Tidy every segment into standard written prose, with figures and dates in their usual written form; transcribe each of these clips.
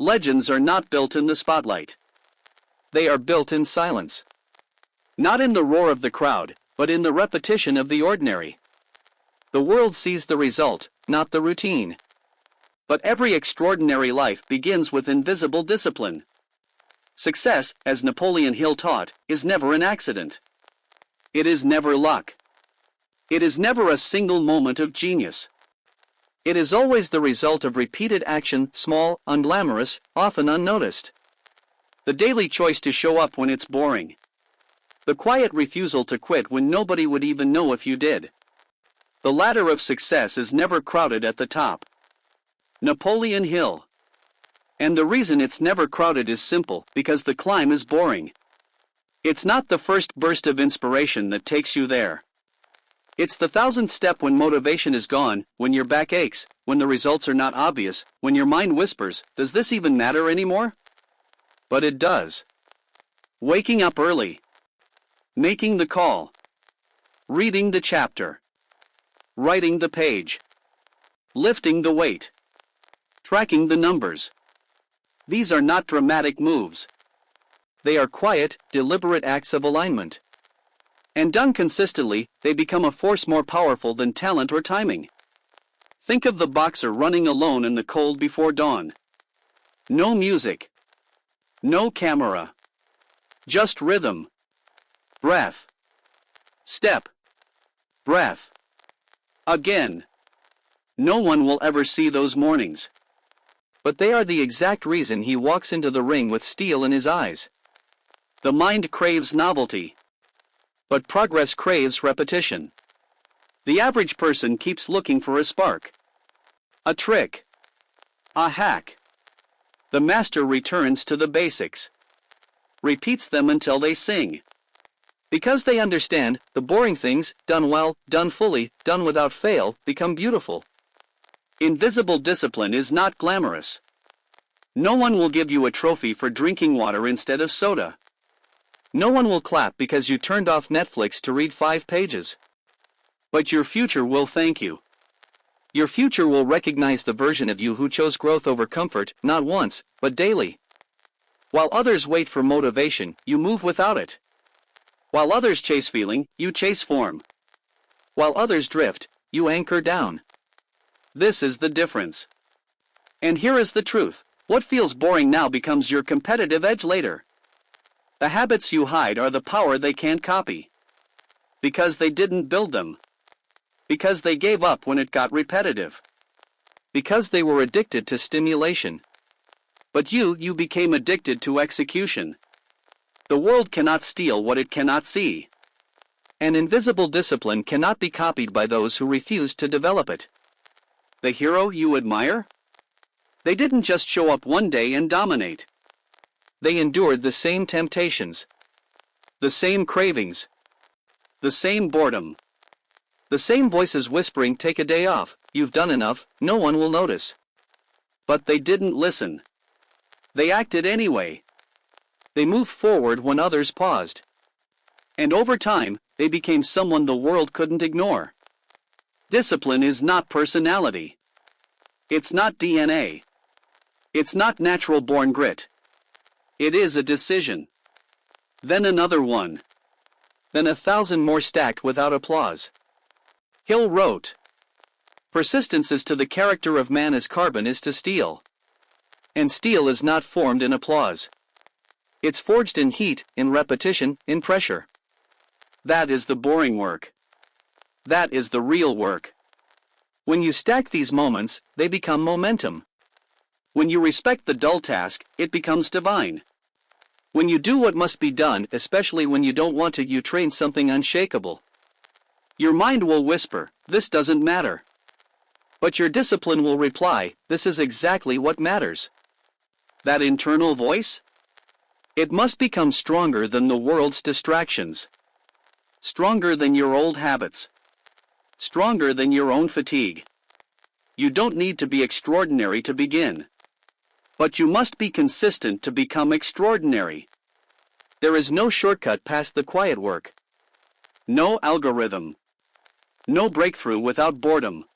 Legends are not built in the spotlight. They are built in silence. Not in the roar of the crowd, but in the repetition of the ordinary. The world sees the result, not the routine. But every extraordinary life begins with invisible discipline. Success, as Napoleon Hill taught, is never an accident. It is never luck. It is never a single moment of genius. It is always the result of repeated action, small, unglamorous, often unnoticed. The daily choice to show up when it's boring. The quiet refusal to quit when nobody would even know if you did. The ladder of success is never crowded at the top. Napoleon Hill. And the reason it's never crowded is simple, because the climb is boring. It's not the first burst of inspiration that takes you there. It's the 1000th step when motivation is gone, when your back aches, when the results are not obvious, when your mind whispers, "Does this even matter anymore?" But it does. Waking up early. Making the call. Reading the chapter. Writing the page. Lifting the weight. Tracking the numbers. These are not dramatic moves. They are quiet, deliberate acts of alignment. And done consistently, they become a force more powerful than talent or timing. Think of the boxer running alone in the cold before dawn. No music. No camera. Just rhythm. Breath. Step. Breath. Again. No one will ever see those mornings. But they are the exact reason he walks into the ring with steel in his eyes. The mind craves novelty. But progress craves repetition. The average person keeps looking for a spark. A trick. A hack. The master returns to the basics. Repeats them until they sing. Because they understand, the boring things, done well, done fully, done without fail, become beautiful. Invisible discipline is not glamorous. No one will give you a trophy for drinking water instead of soda. No one will clap because you turned off Netflix to read 5 pages. But your future will thank you. Your future will recognize the version of you who chose growth over comfort, not once, but daily. While others wait for motivation, you move without it. While others chase feeling, you chase form. While others drift, you anchor down. This is the difference. And here is the truth: what feels boring now becomes your competitive edge later. The habits you hide are the power they can't copy. Because they didn't build them. Because they gave up when it got repetitive. Because they were addicted to stimulation. But you became addicted to execution. The world cannot steal what it cannot see. An invisible discipline cannot be copied by those who refuse to develop it. The hero you admire? They didn't just show up one day and dominate. They endured the same temptations, the same cravings, the same boredom, the same voices whispering, "Take a day off, you've done enough, no one will notice." But they didn't listen. They acted anyway. They moved forward when others paused. And over time, they became someone the world couldn't ignore. Discipline is not personality. It's not DNA. It's not natural-born grit. It is a decision. Then another one. Then 1,000 more stacked without applause. Hill wrote, "Persistence is to the character of man as carbon is to steel. And steel is not formed in applause. It's forged in heat, in repetition, in pressure. That is the boring work. That is the real work. When you stack these moments, they become momentum. When you respect the dull task, it becomes divine. When you do what must be done, especially when you don't want to, you train something unshakable. Your mind will whisper, 'This doesn't matter.' But your discipline will reply, 'This is exactly what matters.' That internal voice? It must become stronger than the world's distractions. Stronger than your old habits. Stronger than your own fatigue. You don't need to be extraordinary to begin. But you must be consistent to become extraordinary. There is no shortcut past the quiet work. No algorithm. No breakthrough without boredom.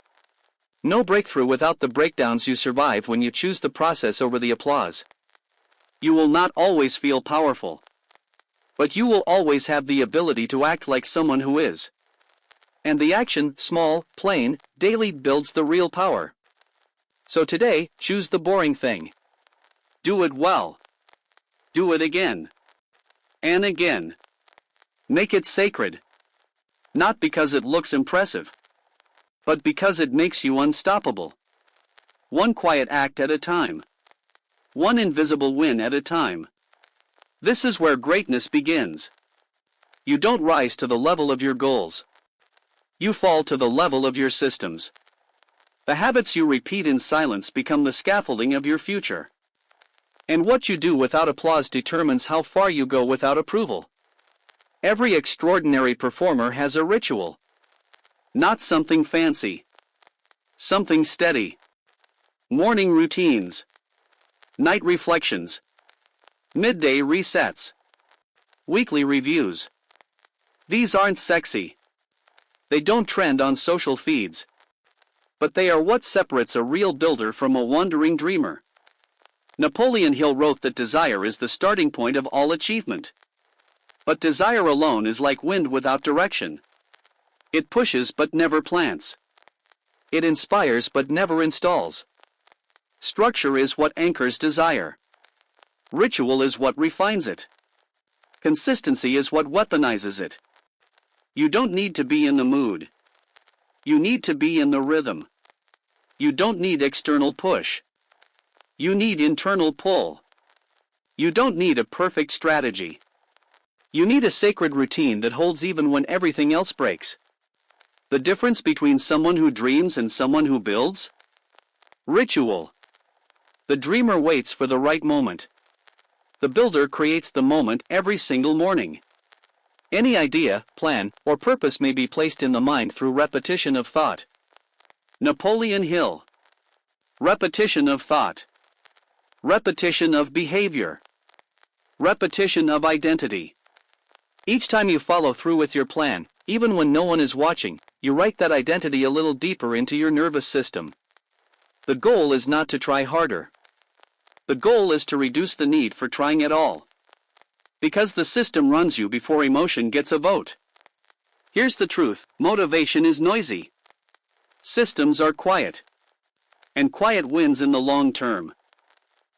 No breakthrough without the breakdowns you survive when you choose the process over the applause. You will not always feel powerful, but you will always have the ability to act like someone who is. And the action, small, plain, daily, builds the real power. So today, choose the boring thing. Do it well. Do it again. And again. Make it sacred. Not because it looks impressive, but because it makes you unstoppable. One quiet act at a time. One invisible win at a time. This is where greatness begins. You don't rise to the level of your goals. You fall to the level of your systems. The habits you repeat in silence become the scaffolding of your future. And what you do without applause determines how far you go without approval. Every extraordinary performer has a ritual. Not something fancy. Something steady. Morning routines. Night reflections. Midday resets. Weekly reviews. These aren't sexy. They don't trend on social feeds. But they are what separates a real builder from a wandering dreamer. Napoleon Hill wrote that desire is the starting point of all achievement. But desire alone is like wind without direction. It pushes but never plants. It inspires but never installs. Structure is what anchors desire. Ritual is what refines it. Consistency is what weaponizes it. You don't need to be in the mood. You need to be in the rhythm. You don't need external push. You need internal pull. You don't need a perfect strategy. You need a sacred routine that holds even when everything else breaks. The difference between someone who dreams and someone who builds? Ritual. The dreamer waits for the right moment. The builder creates the moment every single morning. Any idea, plan, or purpose may be placed in the mind through repetition of thought. Napoleon Hill. Repetition of thought. Repetition of behavior. Repetition of identity. Each time you follow through with your plan, even when no one is watching, you write that identity a little deeper into your nervous system. The goal is not to try harder. The goal is to reduce the need for trying at all. Because the system runs you before emotion gets a vote. Here's the truth: motivation is noisy. Systems are quiet. And quiet wins in the long term.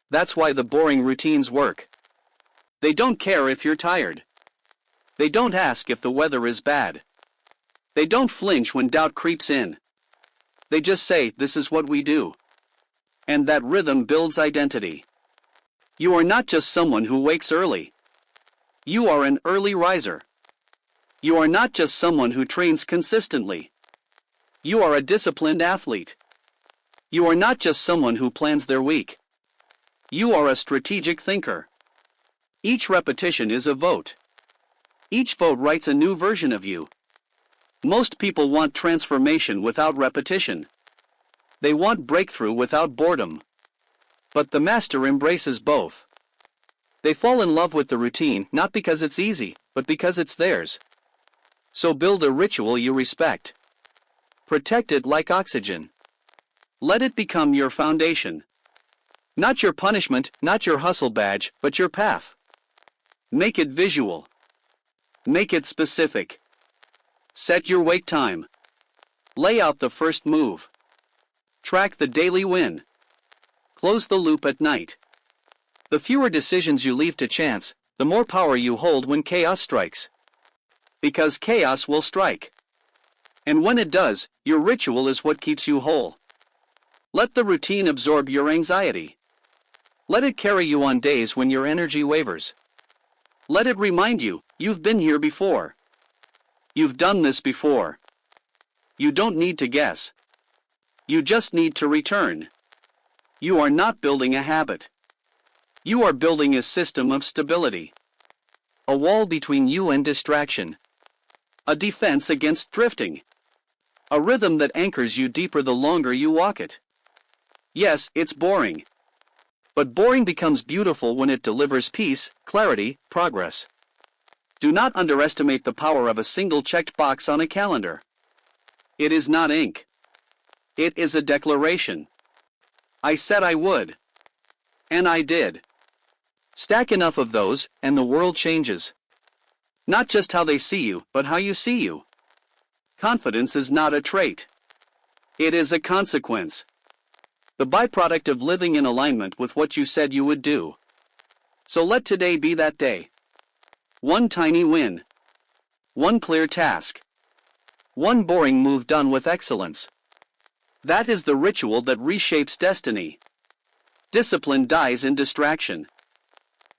That's why the boring routines work. They don't care if you're tired. They don't ask if the weather is bad. They don't flinch when doubt creeps in. They just say, "This is what we do." And that rhythm builds identity. You are not just someone who wakes early. You are an early riser. You are not just someone who trains consistently. You are a disciplined athlete. You are not just someone who plans their week. You are a strategic thinker. Each repetition is a vote. Each vote writes a new version of you. Most people want transformation without repetition. They want breakthrough without boredom. But the master embraces both. They fall in love with the routine not because it's easy, but because it's theirs. So build a ritual you respect. Protect it like oxygen. Let it become your foundation. Not your punishment, not your hustle badge, but your path. Make it visual. Make it specific. Set your wake time. Lay out the first move. Track the daily win. Close the loop at night. The fewer decisions you leave to chance, the more power you hold when chaos strikes. Because chaos will strike. And when it does, your ritual is what keeps you whole. Let the routine absorb your anxiety. Let it carry you on days when your energy wavers. Let it remind you, you've been here before. You've done this before. You don't need to guess. You just need to return. You are not building a habit. You are building a system of stability. A wall between you and distraction. A defense against drifting. A rhythm that anchors you deeper the longer you walk it. Yes, it's boring. But boring becomes beautiful when it delivers peace, clarity, progress. Do not underestimate the power of a single checked box on a calendar. It is not ink. It is a declaration. I said I would. And I did. Stack enough of those, and the world changes. Not just how they see you, but how you see you. Confidence is not a trait. It is a consequence. The byproduct of living in alignment with what you said you would do. So let today be that day. One tiny win. One clear task. One boring move done with excellence. That is the ritual that reshapes destiny. Discipline dies in distraction.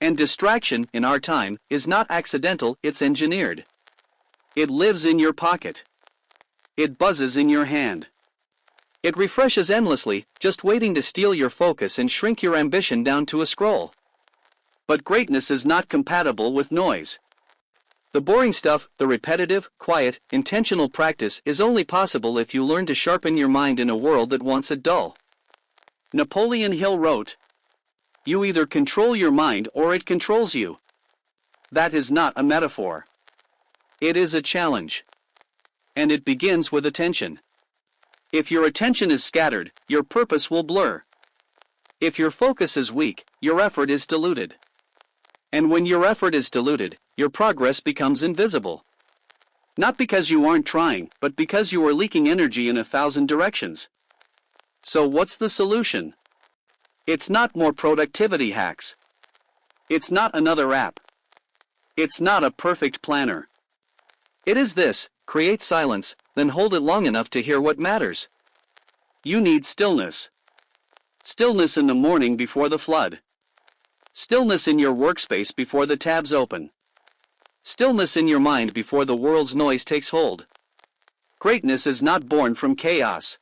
And distraction, in our time, is not accidental, it's engineered. It lives in your pocket. It buzzes in your hand. It refreshes endlessly, just waiting to steal your focus and shrink your ambition down to a scroll. But greatness is not compatible with noise. The boring stuff, the repetitive, quiet, intentional practice is only possible if you learn to sharpen your mind in a world that wants it dull. Napoleon Hill wrote, "You either control your mind or it controls you." That is not a metaphor. It is a challenge. And it begins with attention. If your attention is scattered, your purpose will blur. If your focus is weak, your effort is diluted. And when your effort is diluted, your progress becomes invisible. Not because you aren't trying, but because you are leaking energy in 1,000 directions. So what's the solution? It's not more productivity hacks. It's not another app. It's not a perfect planner. It is this: create silence, then hold it long enough to hear what matters. You need stillness. Stillness in the morning before the flood. Stillness in your workspace before the tabs open. Stillness in your mind before the world's noise takes hold. Greatness is not born from chaos.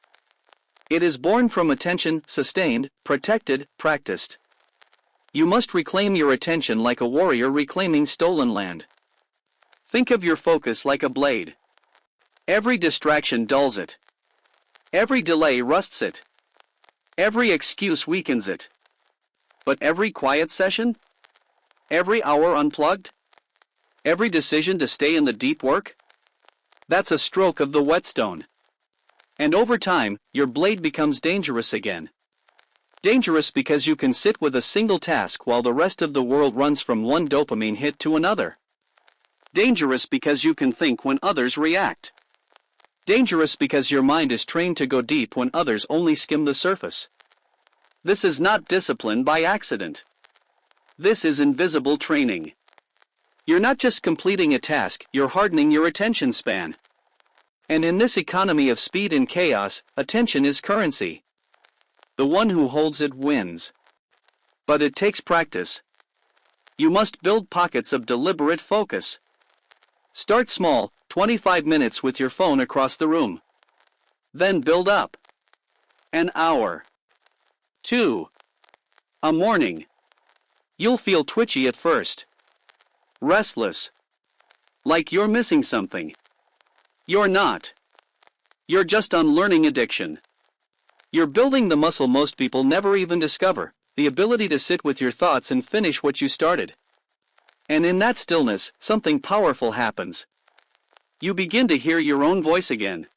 It is born from attention, sustained, protected, practiced. You must reclaim your attention like a warrior reclaiming stolen land. Think of your focus like a blade. Every distraction dulls it. Every delay rusts it. Every excuse weakens it. But every quiet session? Every hour unplugged? Every decision to stay in the deep work? That's a stroke of the whetstone. And over time, your blade becomes dangerous again. Dangerous because you can sit with a single task while the rest of the world runs from one dopamine hit to another. Dangerous because you can think when others react. Dangerous because your mind is trained to go deep when others only skim the surface. This is not discipline by accident. This is invisible training. You're not just completing a task, you're hardening your attention span. And in this economy of speed and chaos, attention is currency. The one who holds it wins. But it takes practice. You must build pockets of deliberate focus. Start small, 25 minutes with your phone across the room. Then build up. An hour. 2. A morning. You'll feel twitchy at first. Restless. Like you're missing something. You're not. You're just unlearning addiction. You're building the muscle most people never even discover, the ability to sit with your thoughts and finish what you started. And in that stillness, something powerful happens. You begin to hear your own voice again.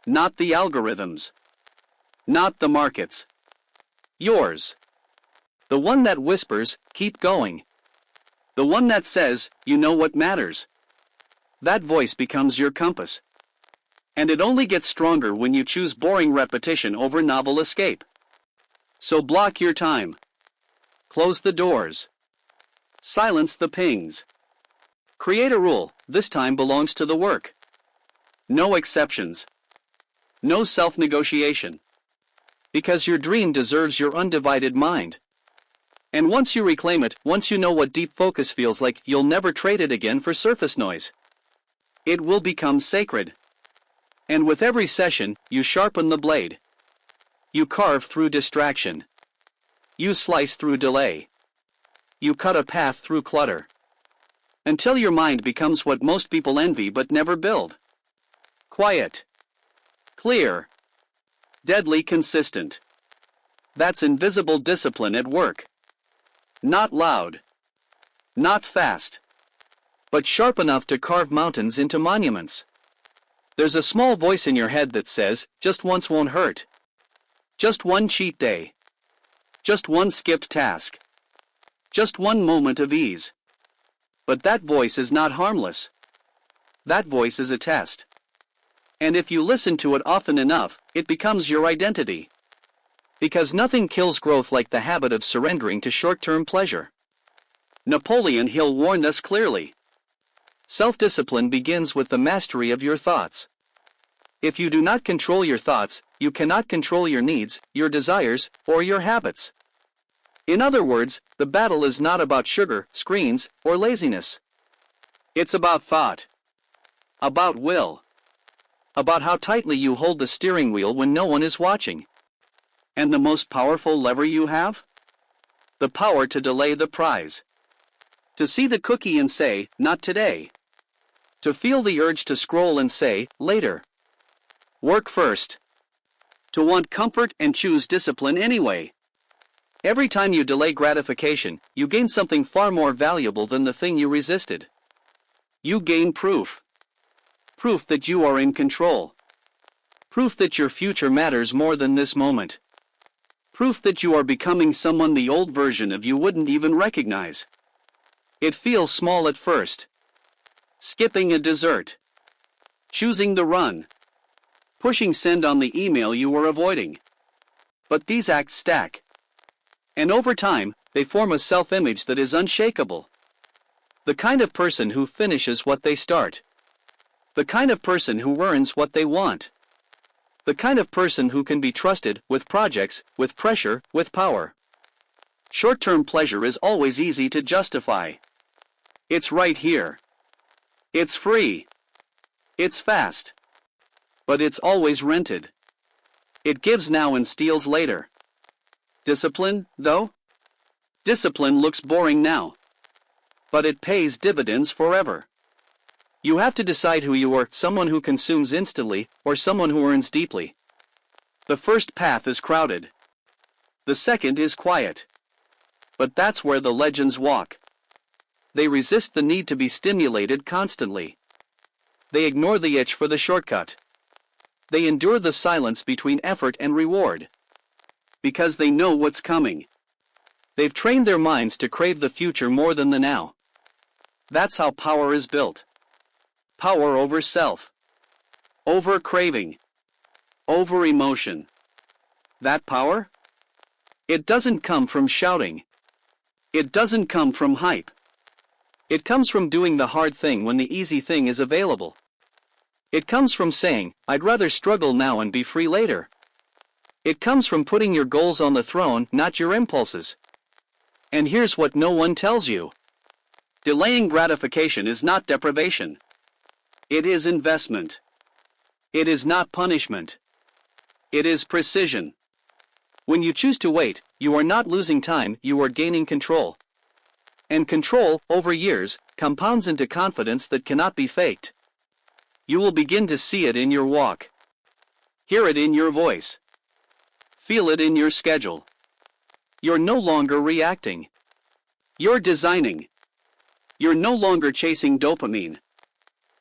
Not the algorithms. Not the markets. Yours. The one that whispers, keep going. The one that says, you know what matters. That voice becomes your compass. And it only gets stronger when you choose boring repetition over novel escape. So block your time. Close the doors. Silence the pings. Create a rule: this time belongs to the work. No exceptions. No self-negotiation. Because your dream deserves your undivided mind. And once you reclaim it, once you know what deep focus feels like, you'll never trade it again for surface noise. It will become sacred. And with every session, you sharpen the blade. You carve through distraction. You slice through delay. You cut a path through clutter. Until your mind becomes what most people envy but never build. Quiet. Clear. Deadly consistent. That's invisible discipline at work. Not loud. Not fast. But sharp enough to carve mountains into monuments. There's a small voice in your head that says, just once won't hurt. Just one cheat day. Just one skipped task. Just one moment of ease. But that voice is not harmless. That voice is a test. And if you listen to it often enough, it becomes your identity. Because nothing kills growth like the habit of surrendering to short-term pleasure. Napoleon Hill warned us clearly. Self-discipline begins with the mastery of your thoughts. If you do not control your thoughts, you cannot control your needs, your desires, or your habits. In other words, the battle is not about sugar, screens, or laziness. It's about thought. About will. About how tightly you hold the steering wheel when no one is watching. And the most powerful lever you have? The power to delay the prize. To see the cookie and say, not today. To feel the urge to scroll and say, later. Work first. To want comfort and choose discipline anyway. Every time you delay gratification, you gain something far more valuable than the thing you resisted. You gain proof. Proof that you are in control. Proof that your future matters more than this moment. Proof that you are becoming someone the old version of you wouldn't even recognize. It feels small at first. Skipping a dessert. Choosing the run. Pushing send on the email you were avoiding. But these acts stack. And over time, they form a self-image that is unshakable. The kind of person who finishes what they start. The kind of person who earns what they want. The kind of person who can be trusted with projects, with pressure, with power. Short-term pleasure is always easy to justify. It's right here. It's free. It's fast. But it's always rented. It gives now and steals later. Discipline, though? Discipline looks boring now. But it pays dividends forever. You have to decide who you are, someone who consumes instantly, or someone who earns deeply. The first path is crowded. The second is quiet. But that's where the legends walk. They resist the need to be stimulated constantly. They ignore the itch for the shortcut. They endure the silence between effort and reward. Because they know what's coming. They've trained their minds to crave the future more than the now. That's how power is built. Power over self. Over craving. Over emotion. That power? It doesn't come from shouting. It doesn't come from hype. It comes from doing the hard thing when the easy thing is available. It comes from saying, I'd rather struggle now and be free later. It comes from putting your goals on the throne, not your impulses. And here's what no one tells you. Delaying gratification is not deprivation. It is investment. It is not punishment. It is precision. When you choose to wait, you are not losing time, you are gaining control. And control, over years, compounds into confidence that cannot be faked. You will begin to see it in your walk. Hear it in your voice. Feel it in your schedule. You're no longer reacting. You're designing. You're no longer chasing dopamine.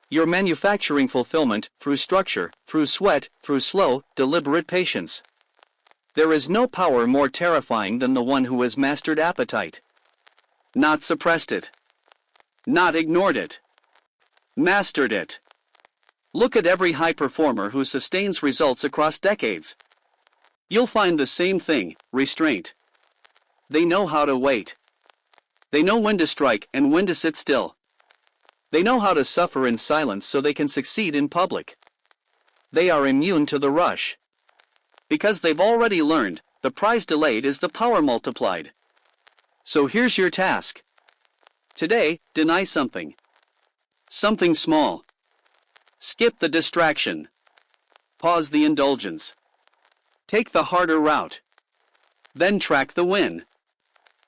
You're manufacturing fulfillment through structure, through sweat, through slow, deliberate patience. There is no power more terrifying than the one who has mastered appetite. Not suppressed it. Not ignored it. Mastered it. Look at every high performer who sustains results across decades. You'll find the same thing, restraint. They know how to wait. They know when to strike and when to sit still. They know how to suffer in silence so they can succeed in public. They are immune to the rush. Because they've already learned, the prize delayed is the power multiplied. So here's your task. Today, deny something. Something small. Skip the distraction. Pause the indulgence. Take the harder route. Then track the win.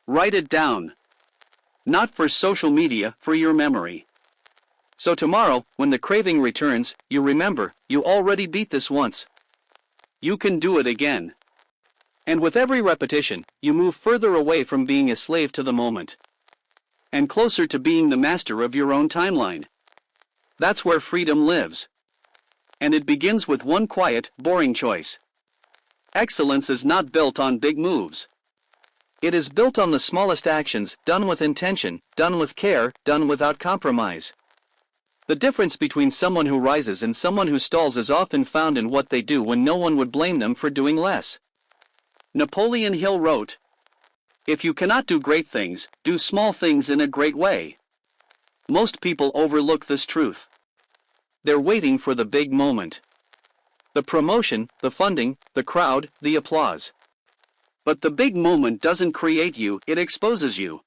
Write it down. Not for social media, for your memory. So tomorrow, when the craving returns, you remember, you already beat this once. You can do it again. And with every repetition, you move further away from being a slave to the moment. And closer to being the master of your own timeline. That's where freedom lives. And it begins with one quiet, boring choice. Excellence is not built on big moves. It is built on the smallest actions, done with intention, done with care, done without compromise. The difference between someone who rises and someone who stalls is often found in what they do when no one would blame them for doing less. Napoleon Hill wrote, "If you cannot do great things, do small things in a great way." Most people overlook this truth. They're waiting for the big moment. The promotion, the funding, the crowd, the applause. But the big moment doesn't create you, it exposes you.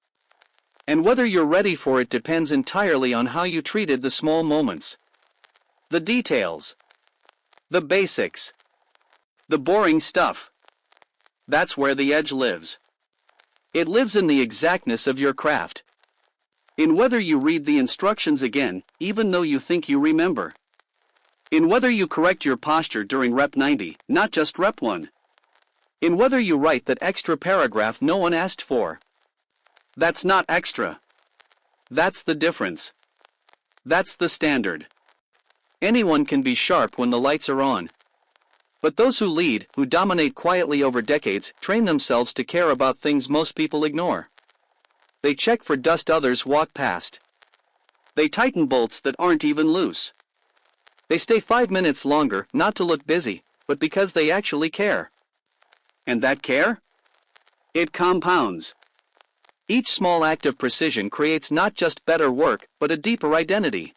And whether you're ready for it depends entirely on how you treated the small moments. The details. The basics. The boring stuff. That's where the edge lives. It lives in the exactness of your craft. In whether you read the instructions again, even though you think you remember. In whether you correct your posture during rep 90, not just rep 1. In whether you write that extra paragraph no one asked for. That's not extra. That's the difference. That's the standard. Anyone can be sharp when the lights are on. But those who lead, who dominate quietly over decades, train themselves to care about things most people ignore. They check for dust others walk past. They tighten bolts that aren't even loose. They stay 5 minutes longer, not to look busy, but because they actually care. And that care? It compounds. Each small act of precision creates not just better work, but a deeper identity.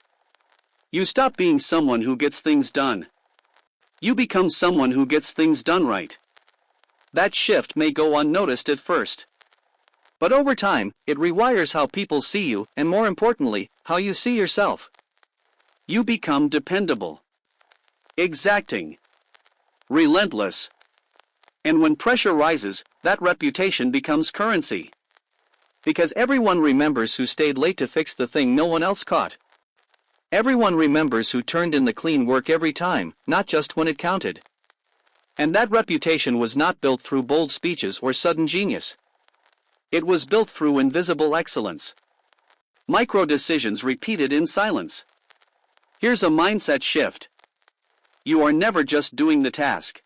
You stop being someone who gets things done. You become someone who gets things done right. That shift may go unnoticed at first. But over time, it rewires how people see you, and more importantly, how you see yourself. You become dependable, exacting, relentless. And when pressure rises, that reputation becomes currency. Because everyone remembers who stayed late to fix the thing no one else caught. Everyone remembers who turned in the clean work every time, not just when it counted. And that reputation was not built through bold speeches or sudden genius. It was built through invisible excellence. Micro decisions repeated in silence. Here's a mindset shift. You are never just doing the task.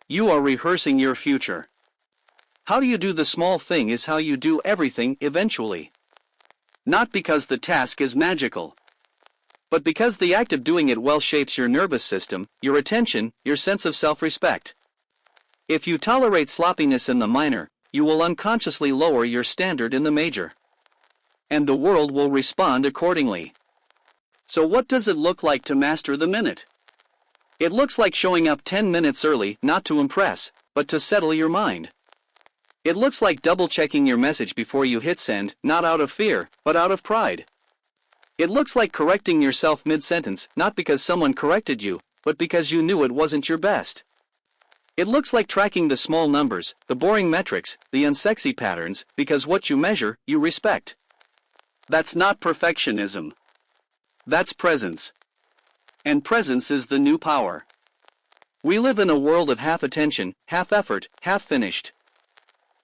You are rehearsing your future. How you do the small thing is how you do everything eventually. Not because the task is magical, but because the act of doing it well shapes your nervous system, your attention, your sense of self-respect. If you tolerate sloppiness in the minor, you will unconsciously lower your standard in the major. And the world will respond accordingly. So what does it look like to master the minute? It looks like showing up 10 minutes early, not to impress, but to settle your mind. It looks like double-checking your message before you hit send, not out of fear, but out of pride. It looks like correcting yourself mid-sentence, not because someone corrected you, but because you knew it wasn't your best. It looks like tracking the small numbers, the boring metrics, the unsexy patterns, because what you measure, you respect. That's not perfectionism. That's presence. And presence is the new power. We live in a world of half attention, half effort, half finished.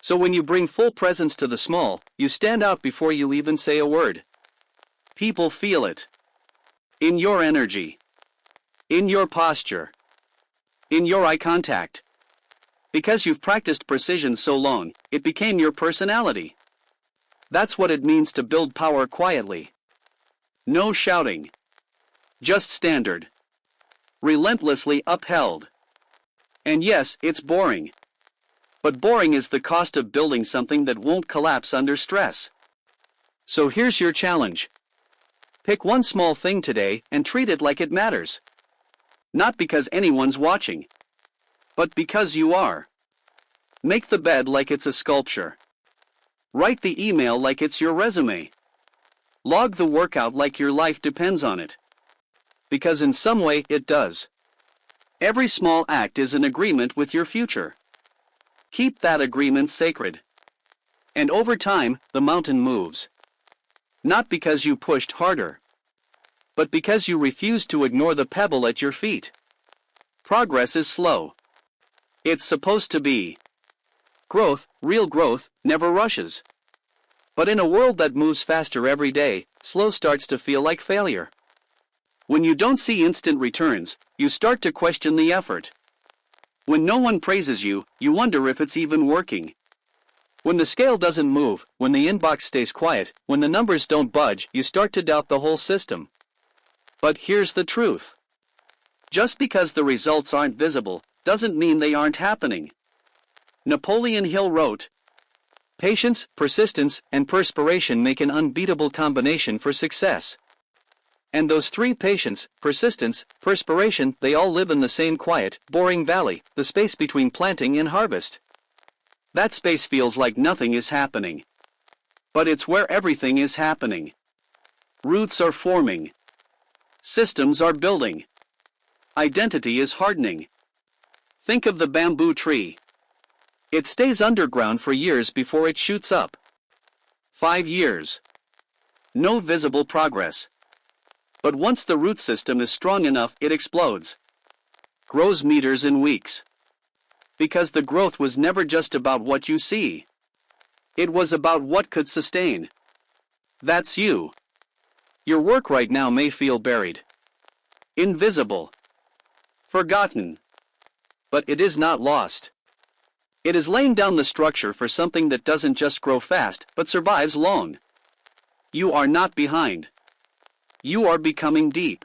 So when you bring full presence to the small, you stand out before you even say a word. People feel it. In your energy. In your posture. In your eye contact. Because you've practiced precision so long, it became your personality. That's what it means to build power quietly. No shouting. Just standard. Relentlessly upheld. And yes, it's boring. But boring is the cost of building something that won't collapse under stress. So here's your challenge. Pick one small thing today and treat it like it matters. Not because anyone's watching, but because you are. Make the bed like it's a sculpture. Write the email like it's your resume. Log the workout like your life depends on it. Because in some way it does. Every small act is an agreement with your future. Keep that agreement sacred. And over time, the mountain moves. Not because you pushed harder, but because you refused to ignore the pebble at your feet. Progress is slow. It's supposed to be. Growth, real growth, never rushes. But in a world that moves faster every day, slow starts to feel like failure. When you don't see instant returns, you start to question the effort. When no one praises you, you wonder if it's even working. When the scale doesn't move, when the inbox stays quiet, when the numbers don't budge, you start to doubt the whole system. But here's the truth. Just because the results aren't visible, doesn't mean they aren't happening. Napoleon Hill wrote, "Patience, persistence, and perspiration make an unbeatable combination for success." And those three, patience, persistence, perspiration, they all live in the same quiet, boring valley, the space between planting and harvest. That space feels like nothing is happening. But it's where everything is happening. Roots are forming. Systems are building. Identity is hardening. Think of the bamboo tree. It stays underground for years before it shoots up. 5 years. No visible progress. But once the root system is strong enough, it explodes. Grows meters in weeks. Because the growth was never just about what you see. It was about what could sustain. That's you. Your work right now may feel buried. Invisible. Forgotten. But it is not lost. It is laying down the structure for something that doesn't just grow fast, but survives long. You are not behind. You are becoming deep.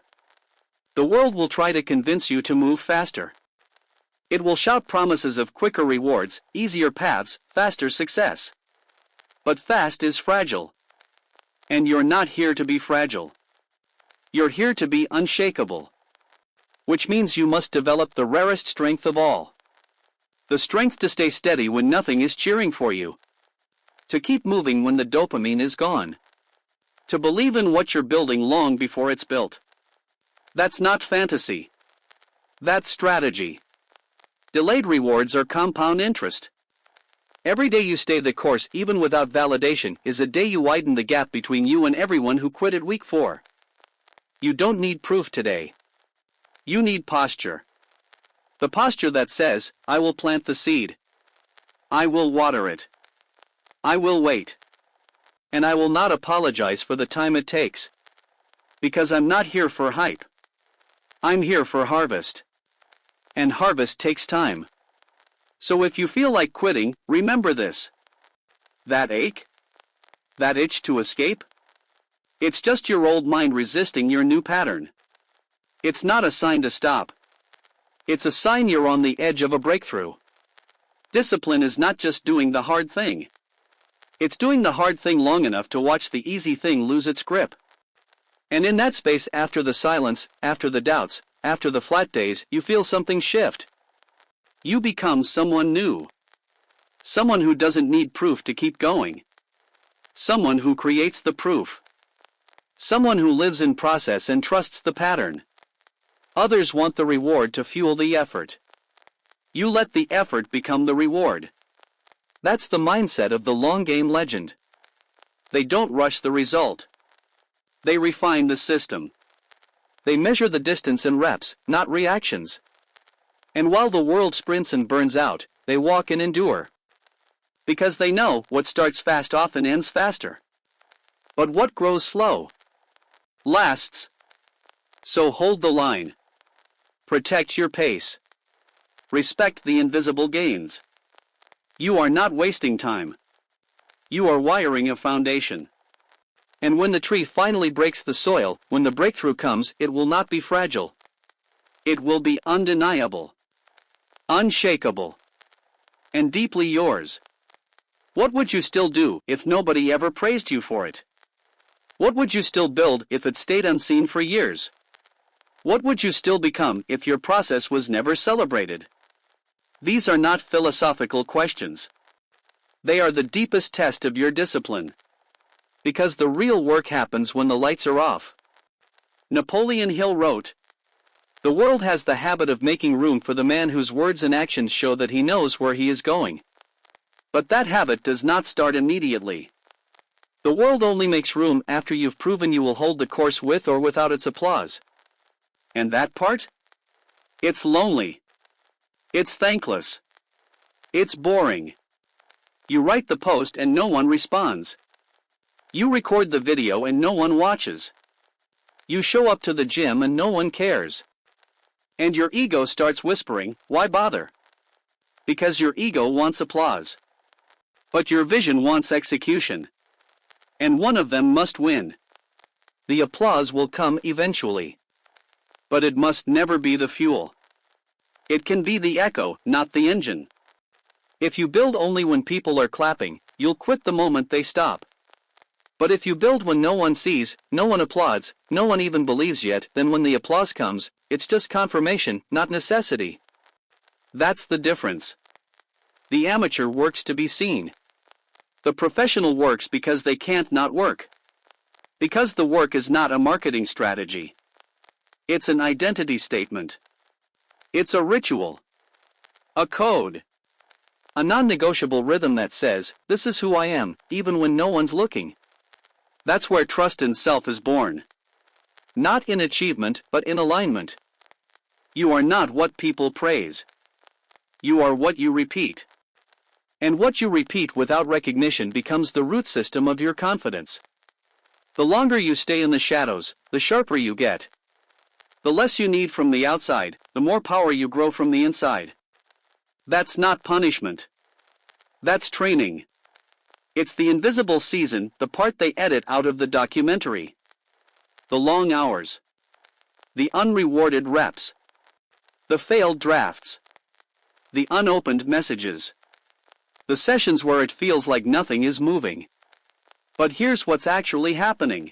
The world will try to convince you to move faster. It will shout promises of quicker rewards, easier paths, faster success. But fast is fragile. And you're not here to be fragile. You're here to be unshakable. Which means you must develop the rarest strength of all. The strength to stay steady when nothing is cheering for you. To keep moving when the dopamine is gone. To believe in what you're building long before it's built. That's not fantasy. That's strategy. Delayed rewards are compound interest. Every day you stay the course, even without validation, is a day you widen the gap between you and everyone who quit at week 4. You don't need proof today. You need posture. The posture that says, I will plant the seed. I will water it. I will wait. And I will not apologize for the time it takes. Because I'm not here for hype. I'm here for harvest. And harvest takes time. So if you feel like quitting, remember this. That ache? That itch to escape? It's just your old mind resisting your new pattern. It's not a sign to stop. It's a sign you're on the edge of a breakthrough. Discipline is not just doing the hard thing. It's doing the hard thing long enough to watch the easy thing lose its grip. And in that space, after the silence, after the doubts, after the flat days, you feel something shift. You become someone new. Someone who doesn't need proof to keep going. Someone who creates the proof. Someone who lives in process and trusts the pattern. Others want the reward to fuel the effort. You let the effort become the reward. That's the mindset of the long game legend. They don't rush the result. They refine the system. They measure the distance in reps, not reactions. And while the world sprints and burns out, they walk and endure. Because they know what starts fast often ends faster. But what grows slow lasts. So hold the line. Protect your pace. Respect the invisible gains. You are not wasting time. You are wiring a foundation. And when the tree finally breaks the soil, when the breakthrough comes, it will not be fragile. It will be undeniable, unshakable, and deeply yours. What would you still do if nobody ever praised you for it? What would you still build if it stayed unseen for years? What would you still become if your process was never celebrated? These are not philosophical questions. They are the deepest test of your discipline. Because the real work happens when the lights are off. Napoleon Hill wrote, "The world has the habit of making room for the man whose words and actions show that he knows where he is going. But that habit does not start immediately. The world only makes room after you've proven you will hold the course with or without its applause. And that part? It's lonely. It's thankless. It's boring. You write the post and no one responds. You record the video and no one watches. You show up to the gym and no one cares. And your ego starts whispering, why bother? Because your ego wants applause. But your vision wants execution. And one of them must win. The applause will come eventually. But it must never be the fuel. It can be the echo, not the engine. If you build only when people are clapping, you'll quit the moment they stop. But if you build when no one sees, no one applauds, no one even believes yet, then when the applause comes, it's just confirmation, not necessity. That's the difference. The amateur works to be seen. The professional works because they can't not work. Because the work is not a marketing strategy. It's an identity statement. It's a ritual. A code. A non-negotiable rhythm that says, this is who I am, even when no one's looking. That's where trust in self is born. Not in achievement, but in alignment. You are not what people praise. You are what you repeat. And what you repeat without recognition becomes the root system of your confidence. The longer you stay in the shadows, the sharper you get. The less you need from the outside, the more power you grow from the inside. That's not punishment. That's training. It's the invisible season, the part they edit out of the documentary. The long hours. The unrewarded reps. The failed drafts. The unopened messages. The sessions where it feels like nothing is moving. But here's what's actually happening.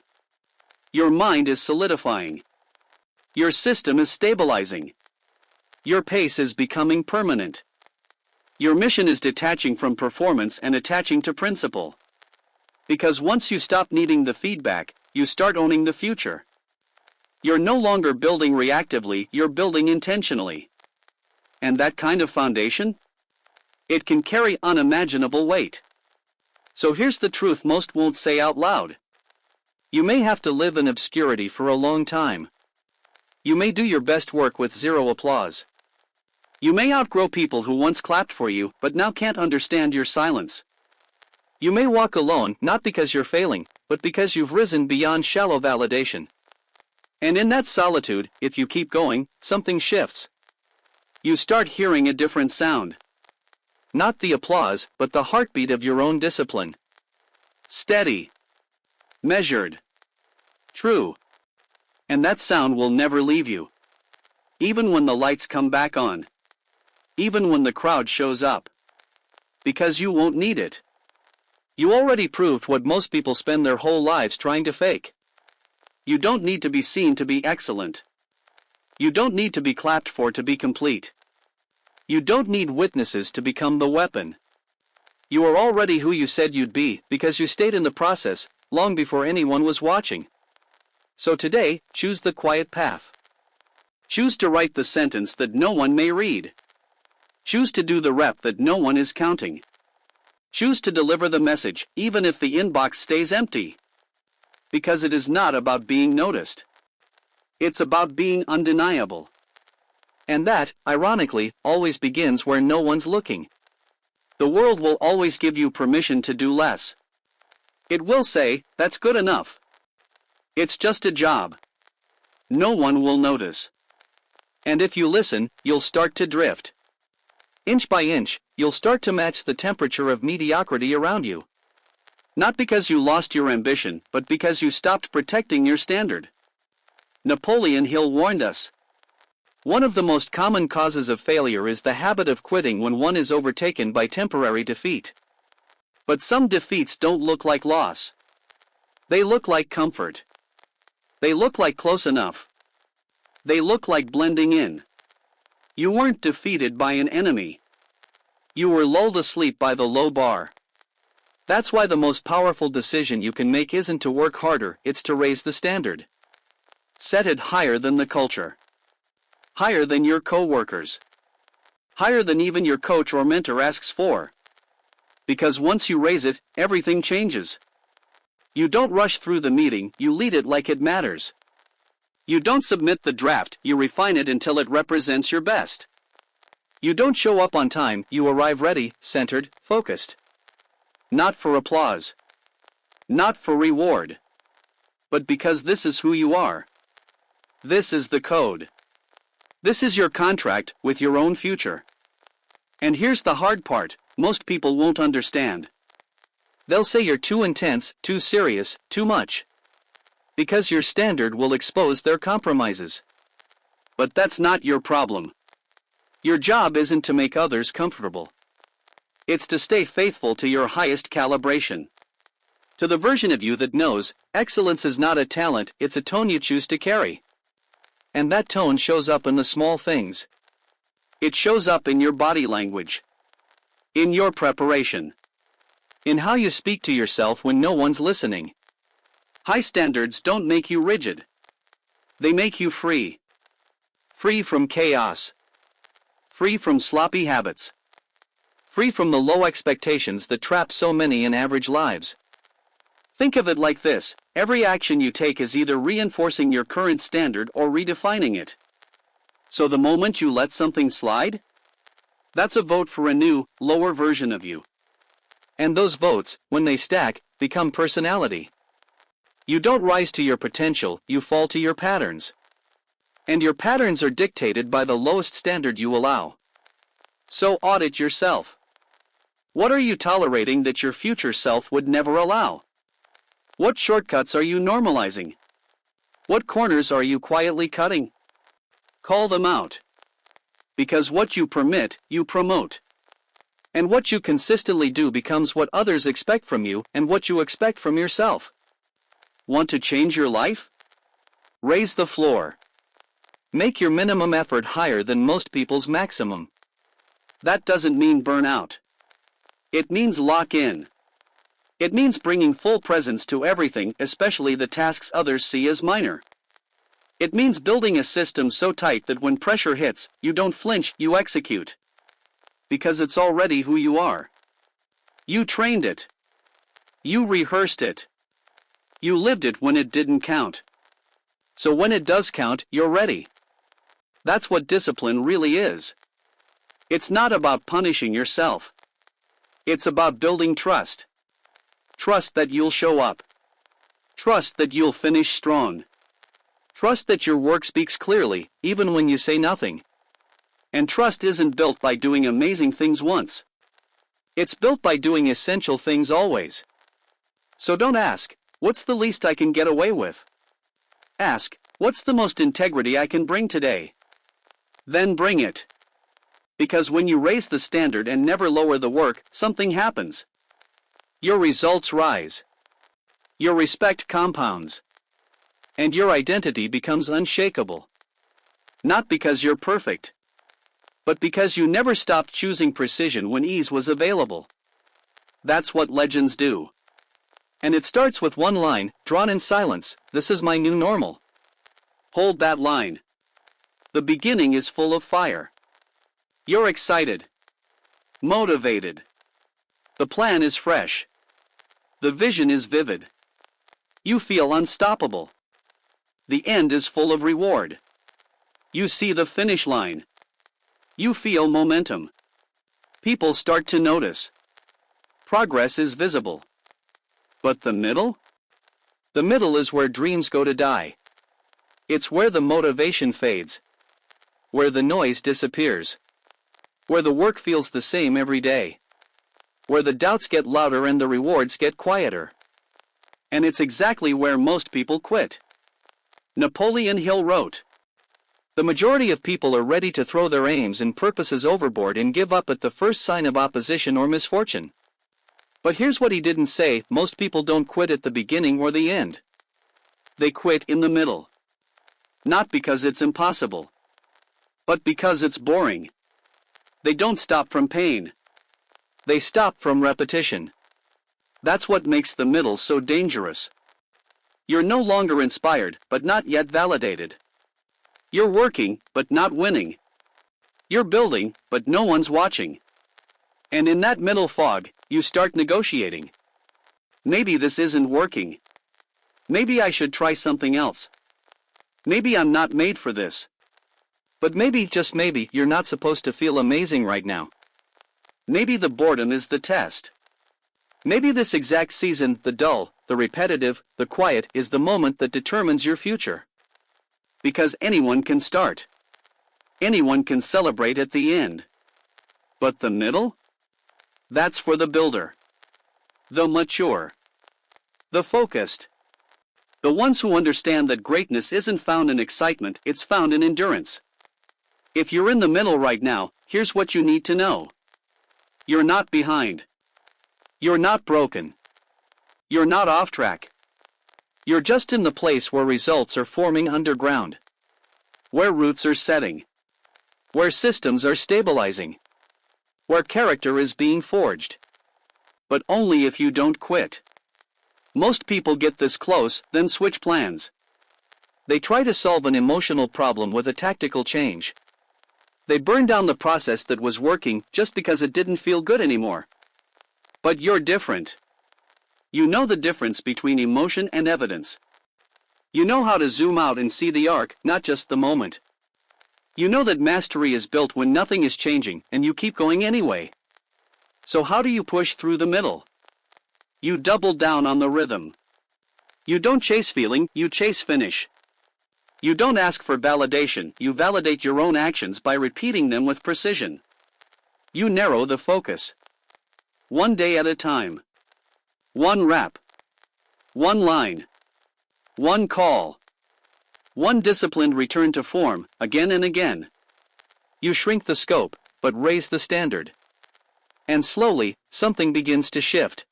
Your mind is solidifying. Your system is stabilizing. Your pace is becoming permanent. Your mission is detaching from performance and attaching to principle. Because once you stop needing the feedback, you start owning the future. You're no longer building reactively, you're building intentionally. And that kind of foundation? It can carry unimaginable weight. So here's the truth most won't say out loud. You may have to live in obscurity for a long time. You may do your best work with zero applause. You may outgrow people who once clapped for you, but now can't understand your silence. You may walk alone, not because you're failing, but because you've risen beyond shallow validation. And in that solitude, if you keep going, something shifts. You start hearing a different sound. Not the applause, but the heartbeat of your own discipline. Steady. Measured. True. And that sound will never leave you. Even when the lights come back on. Even when the crowd shows up. Because you won't need it. You already proved what most people spend their whole lives trying to fake. You don't need to be seen to be excellent. You don't need to be clapped for to be complete. You don't need witnesses to become the weapon. You are already who you said you'd be because you stayed in the process long before anyone was watching. So today, choose the quiet path. Choose to write the sentence that no one may read. Choose to do the rep that no one is counting. Choose to deliver the message even if the inbox stays empty. Because it is not about being noticed. It's about being undeniable. And that, ironically, always begins where no one's looking. The world will always give you permission to do less. It will say, that's good enough. It's just a job. No one will notice. And if you listen, you'll start to drift. Inch by inch, you'll start to match the temperature of mediocrity around you. Not because you lost your ambition, but because you stopped protecting your standard. Napoleon Hill warned us. One of the most common causes of failure is the habit of quitting when one is overtaken by temporary defeat. But some defeats don't look like loss. They look like comfort. They look like close enough. They look like blending in. You weren't defeated by an enemy. You were lulled asleep by the low bar. That's why the most powerful decision you can make isn't to work harder, it's to raise the standard. Set it higher than the culture. Higher than your co-workers. Higher than even your coach or mentor asks for. Because once you raise it, everything changes. You don't rush through the meeting, you lead it like it matters. You don't submit the draft, you refine it until it represents your best. You don't show up on time, you arrive ready, centered, focused. Not for applause. Not for reward. But because this is who you are. This is the code. This is your contract with your own future. And here's the hard part, most people won't understand. They'll say you're too intense, too serious, too much. Because your standard will expose their compromises. But that's not your problem. Your job isn't to make others comfortable. It's to stay faithful to your highest calibration. To the version of you that knows, excellence is not a talent, it's a tone you choose to carry. And that tone shows up in the small things. It shows up in your body language. In your preparation. In how you speak to yourself when no one's listening. High standards don't make you rigid. They make you free. Free from chaos. Free from sloppy habits. Free from the low expectations that trap so many in average lives. Think of it like this, every action you take is either reinforcing your current standard or redefining it. So the moment you let something slide, that's a vote for a new, lower version of you. And those votes, when they stack, become personality. You don't rise to your potential, you fall to your patterns. And your patterns are dictated by the lowest standard you allow. So audit yourself. What are you tolerating that your future self would never allow? What shortcuts are you normalizing? What corners are you quietly cutting? Call them out. Because what you permit, you promote. And what you consistently do becomes what others expect from you and what you expect from yourself. Want to change your life? Raise the floor. Make your minimum effort higher than most people's maximum. That doesn't mean burn out. It means lock in. It means bringing full presence to everything, especially the tasks others see as minor. It means building a system so tight that when pressure hits, you don't flinch, you execute. Because it's already who you are. You trained it. You rehearsed it. You lived it when it didn't count. So when it does count, you're ready. That's what discipline really is. It's not about punishing yourself. It's about building trust. Trust that you'll show up. Trust that you'll finish strong. Trust that your work speaks clearly, even when you say nothing. And trust isn't built by doing amazing things once. It's built by doing essential things always. So don't ask, what's the least I can get away with? Ask, what's the most integrity I can bring today? Then bring it. Because when you raise the standard and never lower the work, something happens. Your results rise. Your respect compounds. And your identity becomes unshakable. Not because you're perfect, but because you never stopped choosing precision when ease was available. That's what legends do. And it starts with one line, drawn in silence, "This is my new normal." Hold that line. The beginning is full of fire. You're excited. Motivated. The plan is fresh. The vision is vivid. You feel unstoppable. The end is full of reward. You see the finish line. You feel momentum. People start to notice. Progress is visible. But the middle? The middle is where dreams go to die. It's where the motivation fades. Where the noise disappears. Where the work feels the same every day. Where the doubts get louder and the rewards get quieter. And it's exactly where most people quit. Napoleon Hill wrote, "The majority of people are ready to throw their aims and purposes overboard and give up at the first sign of opposition or misfortune." But here's what he didn't say, most people don't quit at the beginning or the end. They quit in the middle. Not because it's impossible, but because it's boring. They don't stop from pain. They stop from repetition. That's what makes the middle so dangerous. You're no longer inspired, but not yet validated. You're working, but not winning. You're building, but no one's watching. And in that middle fog, you start negotiating. Maybe this isn't working. Maybe I should try something else. Maybe I'm not made for this. But maybe, just maybe, you're not supposed to feel amazing right now. Maybe the boredom is the test. Maybe this exact season, the dull, the repetitive, the quiet, is the moment that determines your future. Because anyone can start. Anyone can celebrate at the end. But the middle? That's for the builder. The mature. The focused. The ones who understand that greatness isn't found in excitement, it's found in endurance. If you're in the middle right now, here's what you need to know. You're not behind. You're not broken. You're not off track. You're just in the place where results are forming underground. Where roots are setting. Where systems are stabilizing. Where character is being forged. But only if you don't quit. Most people get this close, then switch plans. They try to solve an emotional problem with a tactical change. They burn down the process that was working just because it didn't feel good anymore. But you're different. You know the difference between emotion and evidence. You know how to zoom out and see the arc, not just the moment. You know that mastery is built when nothing is changing and you keep going anyway. So how do you push through the middle? You double down on the rhythm. You don't chase feeling, you chase finish. You don't ask for validation, you validate your own actions by repeating them with precision. You narrow the focus. One day at a time. One rap. One line. One call. One disciplined return to form, again and again. You shrink the scope, but raise the standard. And slowly, something begins to shift.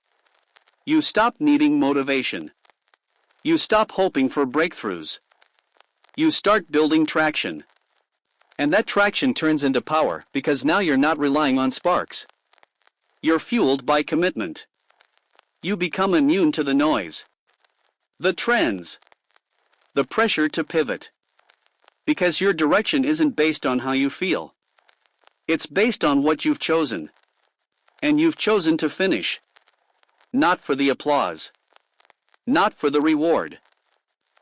You stop needing motivation. You stop hoping for breakthroughs. You start building traction. And that traction turns into power because now you're not relying on sparks. You're fueled by commitment. You become immune to the noise. The trends. The pressure to pivot. Because your direction isn't based on how you feel. It's based on what you've chosen. And you've chosen to finish. Not for the applause. Not for the reward.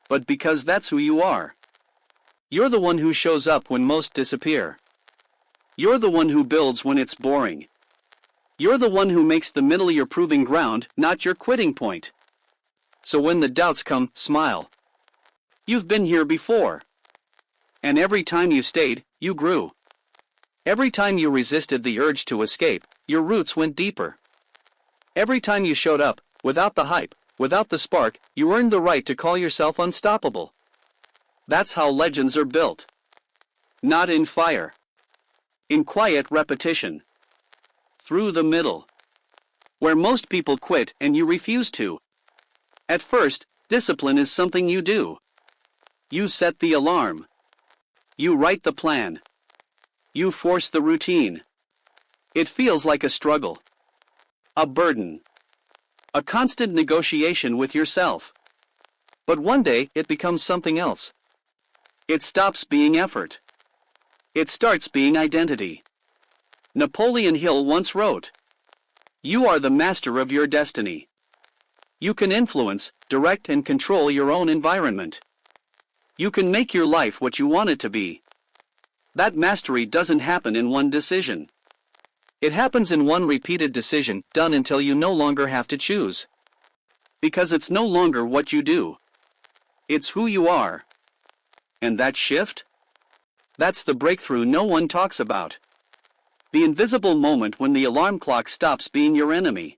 But because that's who you are. You're the one who shows up when most disappear. You're the one who builds when it's boring. You're the one who makes the middle your proving ground, not your quitting point. So when the doubts come, smile. You've been here before. And every time you stayed, you grew. Every time you resisted the urge to escape, your roots went deeper. Every time you showed up, without the hype, without the spark, you earned the right to call yourself unstoppable. That's how legends are built. Not in fire. In quiet repetition. Through the middle. Where most people quit and you refuse to. At first, discipline is something you do. You set the alarm. You write the plan. You force the routine. It feels like a struggle. A burden. A constant negotiation with yourself. But one day it becomes something else. It stops being effort. It starts being identity. Napoleon Hill once wrote, "You are the master of your destiny." You can influence, direct and control your own environment. You can make your life what you want it to be. That mastery doesn't happen in one decision. It happens in one repeated decision, done until you no longer have to choose. Because it's no longer what you do. It's who you are. And that shift? That's the breakthrough no one talks about. The invisible moment when the alarm clock stops being your enemy.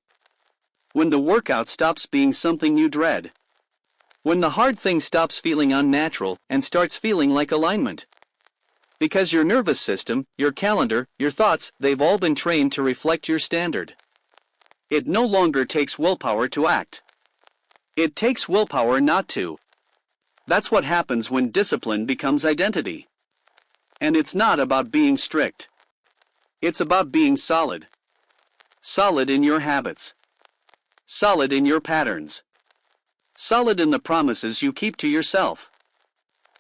When the workout stops being something you dread. When the hard thing stops feeling unnatural and starts feeling like alignment. Because your nervous system, your calendar, your thoughts, they've all been trained to reflect your standard. It no longer takes willpower to act. It takes willpower not to. That's what happens when discipline becomes identity. And it's not about being strict. It's about being solid. Solid in your habits. Solid in your patterns. Solid in the promises you keep to yourself.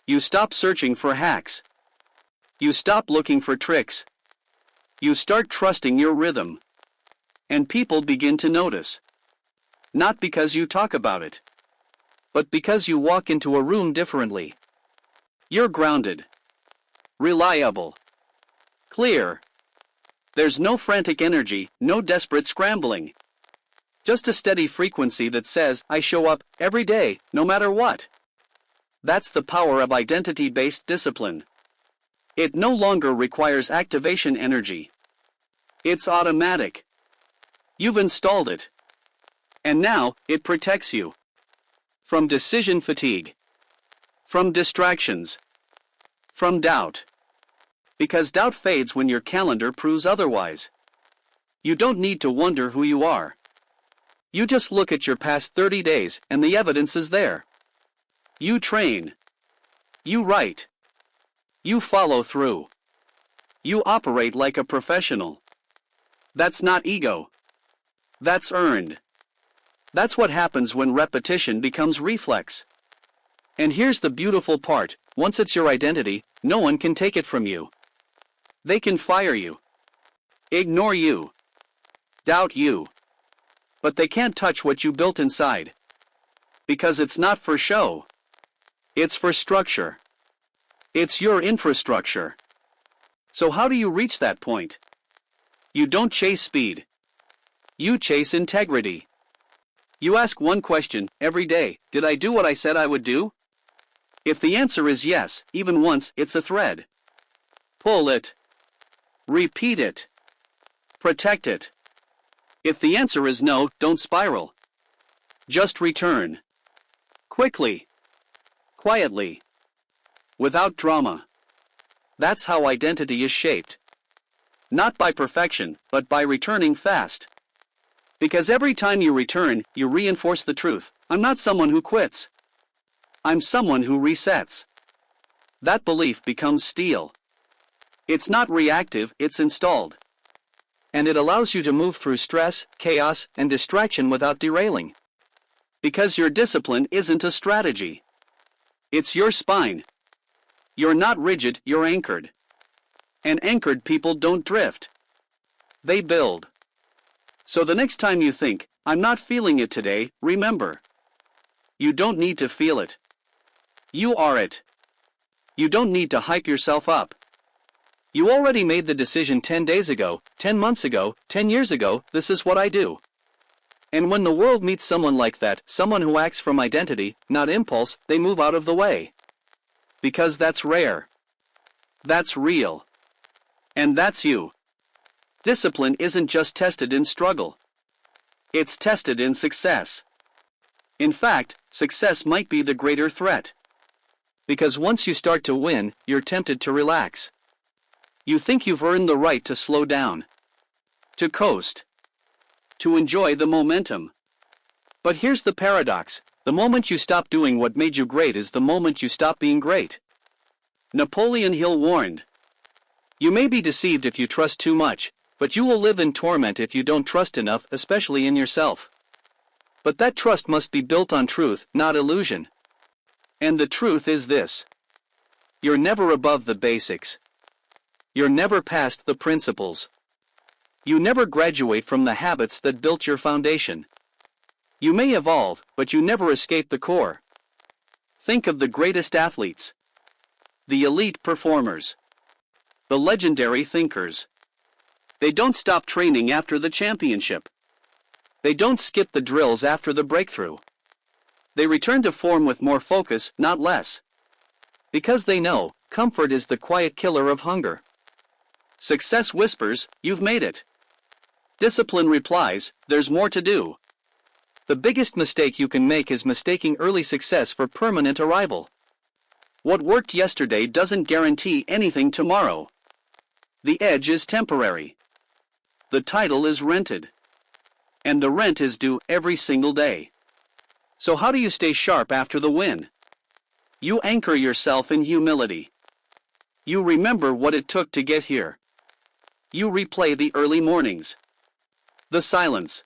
You stop searching for hacks. You stop looking for tricks. You start trusting your rhythm. And people begin to notice. Not because you talk about it. But because you walk into a room differently. You're grounded. Reliable. Clear. There's no frantic energy, no desperate scrambling. Just a steady frequency that says, I show up every day, no matter what. That's the power of identity-based discipline. It no longer requires activation energy. It's automatic. You've installed it. And now, it protects you. From decision fatigue. From distractions. From doubt. Because doubt fades when your calendar proves otherwise. You don't need to wonder who you are. You just look at your past 30 days and the evidence is there. You train. You write. You follow through. You operate like a professional. That's not ego. That's earned. That's what happens when repetition becomes reflex. And here's the beautiful part, once it's your identity, no one can take it from you. They can fire you. Ignore you. Doubt you. But they can't touch what you built inside. Because it's not for show. It's for structure. It's your infrastructure. So how do you reach that point? You don't chase speed. You chase integrity. You ask one question every day: did I do what I said I would do? If the answer is yes, even once, it's a thread. Pull it. Repeat it. Protect it. If the answer is no, don't spiral. Just return. Quickly. Quietly. Without drama. That's how identity is shaped. Not by perfection, but by returning fast. Because every time you return, you reinforce the truth: I'm not someone who quits. I'm someone who resets. That belief becomes steel. It's not reactive, it's installed. And it allows you to move through stress, chaos, and distraction without derailing. Because your discipline isn't a strategy. It's your spine. You're not rigid, you're anchored. And anchored people don't drift. They build. So the next time you think, I'm not feeling it today, remember. You don't need to feel it. You are it. You don't need to hype yourself up. You already made the decision 10 days ago, 10 months ago, 10 years ago: this is what I do. And when the world meets someone like that, someone who acts from identity, not impulse, they move out of the way. Because that's rare. That's real. And that's you. Discipline isn't just tested in struggle. It's tested in success. In fact, success might be the greater threat. Because once you start to win, you're tempted to relax. You think you've earned the right to slow down. To coast. To enjoy the momentum. But here's the paradox: the moment you stop doing what made you great is the moment you stop being great. Napoleon Hill warned. You may be deceived if you trust too much, but you will live in torment if you don't trust enough, especially in yourself. But that trust must be built on truth, not illusion. And the truth is this: you're never above the basics. You're never past the principles. You never graduate from the habits that built your foundation. You may evolve, but you never escape the core. Think of the greatest athletes. The elite performers. The legendary thinkers. They don't stop training after the championship. They don't skip the drills after the breakthrough. They return to form with more focus, not less. Because they know, comfort is the quiet killer of hunger. Success whispers, you've made it. Discipline replies, there's more to do. The biggest mistake you can make is mistaking early success for permanent arrival. What worked yesterday doesn't guarantee anything tomorrow. The edge is temporary. The title is rented. And the rent is due every single day. So how do you stay sharp after the win? You anchor yourself in humility. You remember what it took to get here. You replay the early mornings. The silence.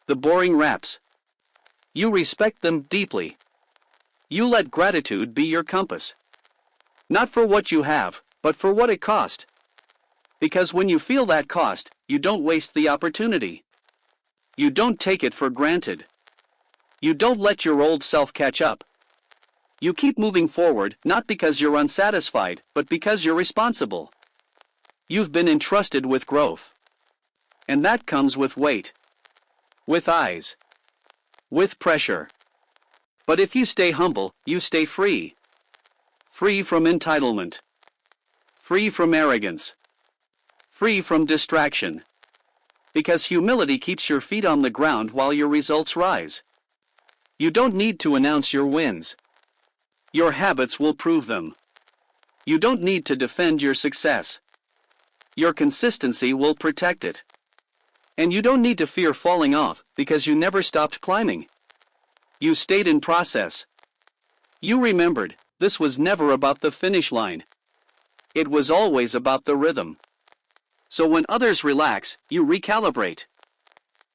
The boring reps. You respect them deeply. You let gratitude be your compass. Not for what you have, but for what it cost. Because when you feel that cost, you don't waste the opportunity. You don't take it for granted. You don't let your old self catch up. You keep moving forward, not because you're unsatisfied, but because you're responsible. You've been entrusted with growth. And that comes with weight. With eyes. With pressure. But if you stay humble, you stay free. Free from entitlement. Free from arrogance. Free from distraction. Because humility keeps your feet on the ground while your results rise. You don't need to announce your wins. Your habits will prove them. You don't need to defend your success. Your consistency will protect it. And you don't need to fear falling off because you never stopped climbing. You stayed in process. You remembered, this was never about the finish line. It was always about the rhythm. So when others relax, you recalibrate.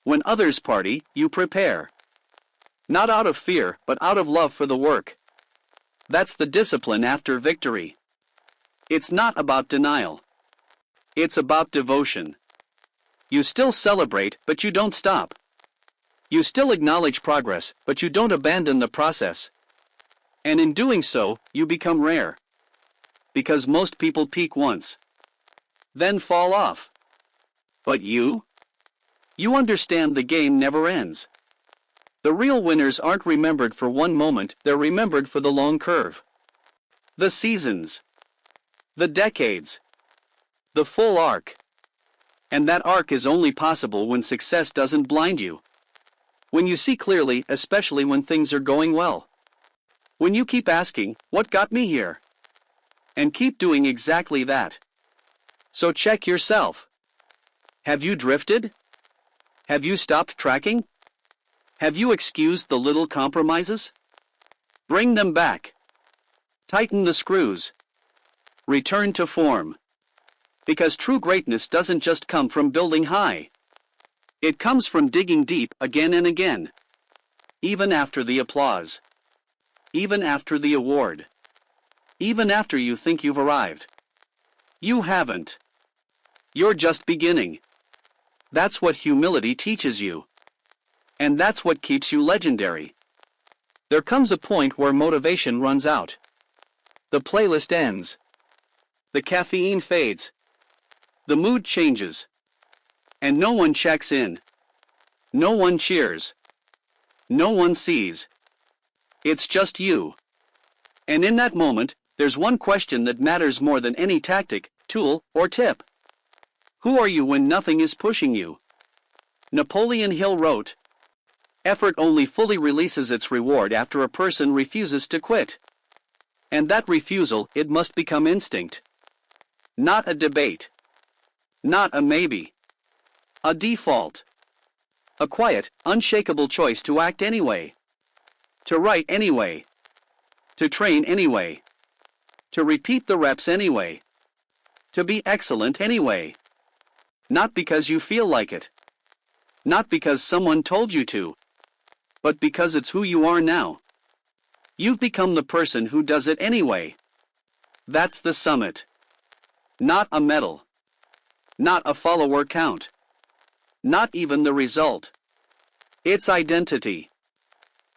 When others party, you prepare. Not out of fear, but out of love for the work. That's the discipline after victory. It's not about denial. It's about devotion. You still celebrate, but you don't stop. You still acknowledge progress, but you don't abandon the process. And in doing so, you become rare. Because most people peak once, then fall off. But you? You understand the game never ends. The real winners aren't remembered for one moment, they're remembered for the long curve. The seasons. The decades. The full arc. And that arc is only possible when success doesn't blind you. When you see clearly, especially when things are going well. When you keep asking, what got me here? And keep doing exactly that. So check yourself. Have you drifted? Have you stopped tracking? Have you excused the little compromises? Bring them back. Tighten the screws. Return to form. Because true greatness doesn't just come from building high. It comes from digging deep again and again. Even after the applause. Even after the award. Even after you think you've arrived. You haven't. You're just beginning. That's what humility teaches you. And that's what keeps you legendary. There comes a point where motivation runs out. The playlist ends. The caffeine fades. The mood changes. And no one checks in. No one cheers. No one sees. It's just you. And in that moment, there's one question that matters more than any tactic, tool, or tip. Who are you when nothing is pushing you? Napoleon Hill wrote, "Effort only fully releases its reward after a person refuses to quit. And that refusal, it must become instinct. Not a debate. Not a maybe. A default. A quiet, unshakable choice to act anyway. To write anyway. To train anyway. To repeat the reps anyway. To be excellent anyway. Not because you feel like it. Not because someone told you to. But because it's who you are now. You've become the person who does it anyway. That's the summit. Not a medal. Not a follower count. Not even the result. It's identity.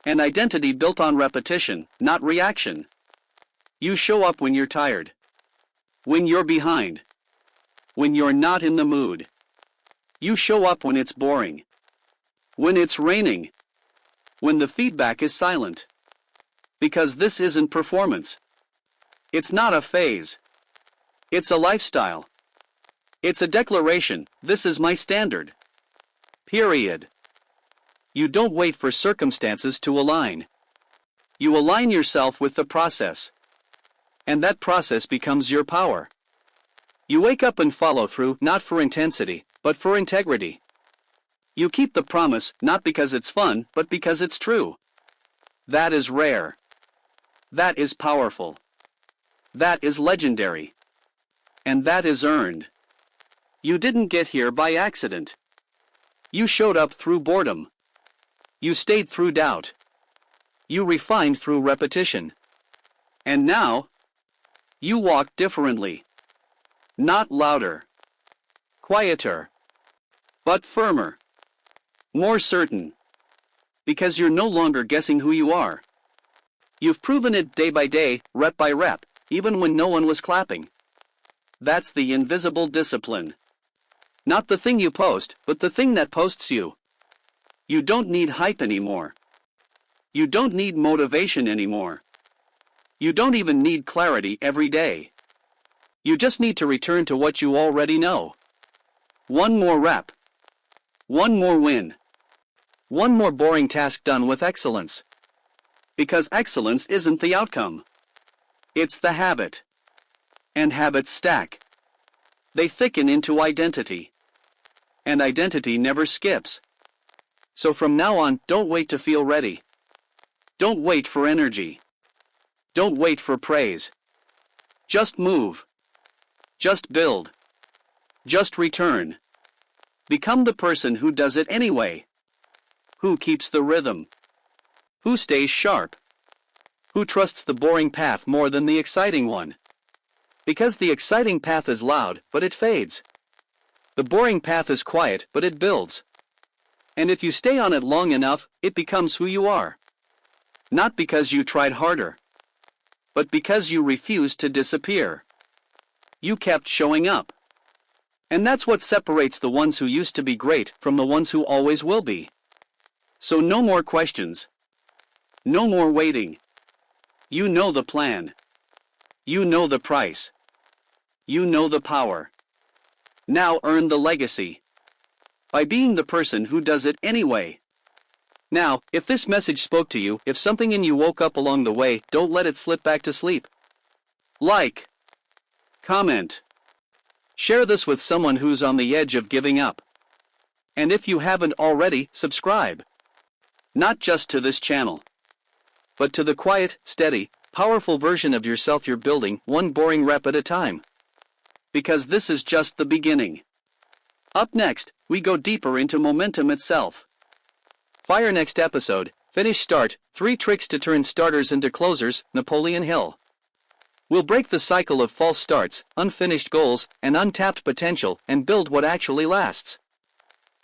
An identity built on repetition, not reaction. You show up when you're tired. When you're behind. When you're not in the mood. You show up when it's boring. When it's raining. When the feedback is silent. Because this isn't performance. It's not a phase. It's a lifestyle. It's a declaration, this is my standard. Period. You don't wait for circumstances to align. You align yourself with the process. And that process becomes your power. You wake up and follow through, not for intensity, but for integrity. You keep the promise, not because it's fun, but because it's true. That is rare. That is powerful. That is legendary. And that is earned. You didn't get here by accident. You showed up through boredom. You stayed through doubt. You refined through repetition. And now, you walk differently. Not louder. Quieter. But firmer. More certain. Because you're no longer guessing who you are. You've proven it day by day, rep by rep, even when no one was clapping. That's the invisible discipline. Not the thing you post, but the thing that posts you. You don't need hype anymore. You don't need motivation anymore. You don't even need clarity every day. You just need to return to what you already know. One more rep. One more win. One more boring task done with excellence. Because excellence isn't the outcome. It's the habit. And habits stack. They thicken into identity. And identity never skips. So from now on, don't wait to feel ready. Don't wait for energy. Don't wait for praise. Just move. Just build. Just return. Become the person who does it anyway. Who keeps the rhythm. Who stays sharp. Who trusts the boring path more than the exciting one. Because the exciting path is loud, but it fades. The boring path is quiet, but it builds. And if you stay on it long enough, it becomes who you are. Not because you tried harder, but because you refused to disappear. You kept showing up. And that's what separates the ones who used to be great from the ones who always will be. So no more questions. No more waiting. You know the plan. You know the price. You know the power. Now earn the legacy. By being the person who does it anyway. Now, if this message spoke to you, if something in you woke up along the way, don't let it slip back to sleep. Like. Comment. Share this with someone who's on the edge of giving up. And if you haven't already, subscribe. Not just to this channel, but to the quiet, steady, powerful version of yourself you're building, one boring rep at a time. Because this is just the beginning. Up next, we go deeper into momentum itself. Fire next episode, Finish Start, 3 Tricks to Turn Starters into Closers, Napoleon Hill. We'll break the cycle of false starts, unfinished goals, and untapped potential and build what actually lasts.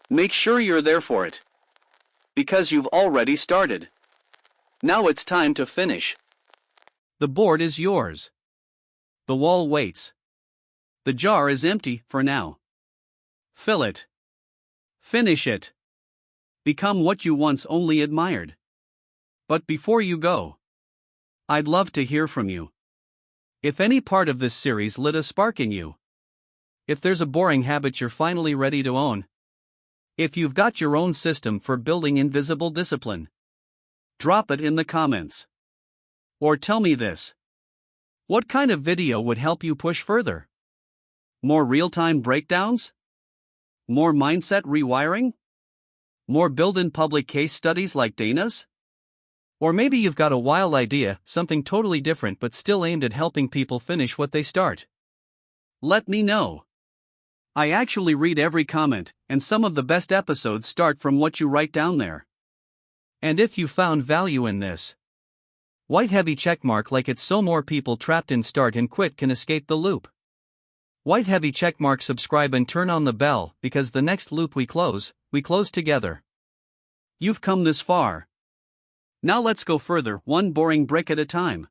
Make sure you're there for it. Because you've already started. Now it's time to finish. The board is yours. The wall waits. The jar is empty for now. Fill it. Finish it. Become what you once only admired. But before you go, I'd love to hear from you. If any part of this series lit a spark in you. If there's a boring habit you're finally ready to own. If you've got your own system for building invisible discipline. Drop it in the comments. Or tell me this. What kind of video would help you push further? More real-time breakdowns? More mindset rewiring? More build-in public case studies like Dana's? Or maybe you've got a wild idea, something totally different but still aimed at helping people finish what they start. Let me know. I actually read every comment, and some of the best episodes start from what you write down there. And if you found value in this, white heavy checkmark like it's so more people trapped in start and quit can escape the loop. White heavy checkmark, subscribe and turn on the bell, because the next loop we close together. You've come this far. Now let's go further, one boring brick at a time.